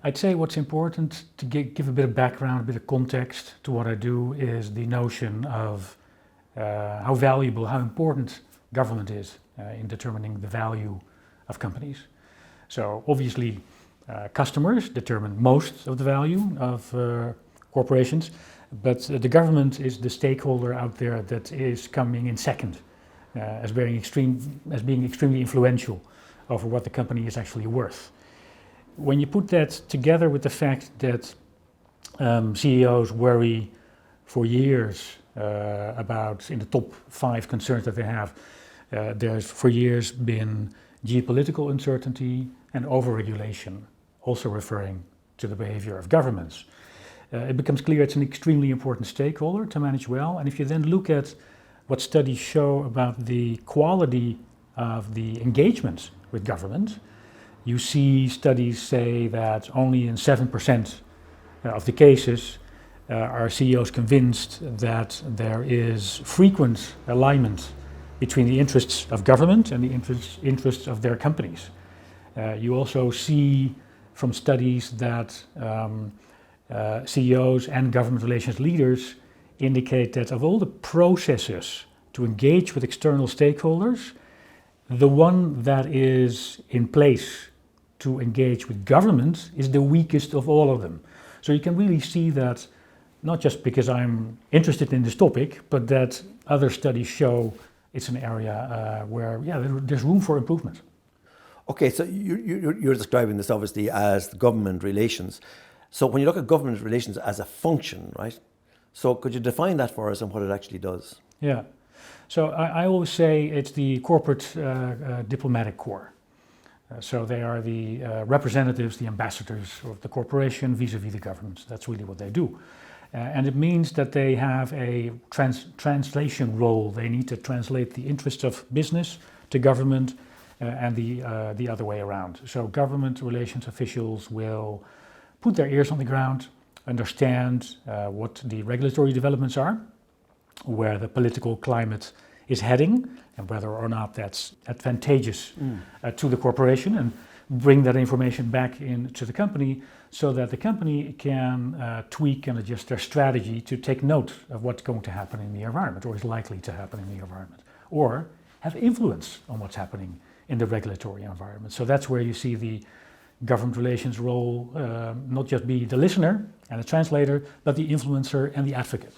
I'd say what's important to give a bit of background, a bit of context to what I do is the notion of how valuable, how important government is in determining the value of companies. So obviously customers determine most of the value of corporations, but the government is the stakeholder out there that is coming in second as being extremely influential over what the company is actually worth. When you put that together with the fact that CEOs worry for years about, in the top 5 concerns that they have, there's for years been geopolitical uncertainty and overregulation, also referring to the behavior of governments. It becomes clear it's an extremely important stakeholder to manage well. And if you then look at what studies show about the quality of the engagement with government, you see studies say that only in 7% of the cases are CEOs convinced that there is frequent alignment between the interests of government and the interests of their companies. You also see from studies that CEOs and government relations leaders indicate that of all the processes to engage with external stakeholders, the one that is in place to engage with government is the weakest of all of them. So you can really see that, not just because I'm interested in this topic, but that other studies show it's an area where there's room for improvement. Okay, so you're describing this obviously as government relations. So when you look at government relations as a function, right? So could you define that for us and what it actually does? Yeah, so I always say it's the corporate diplomatic corps. So they are the representatives, the ambassadors of the corporation vis-a-vis the government. That's really what they do. And it means that they have a translation role. They need to translate the interests of business to government and the other way around. So government relations officials will put their ears on the ground, understand what the regulatory developments are, where the political climate is heading, and whether or not that's advantageous to the corporation, and bring that information back into the company so that the company can tweak and adjust their strategy to take note of what's going to happen in the environment, or is likely to happen in the environment, or have influence on what's happening in the regulatory environment. So that's where you see the government relations role not just be the listener and the translator, but the influencer and the advocate.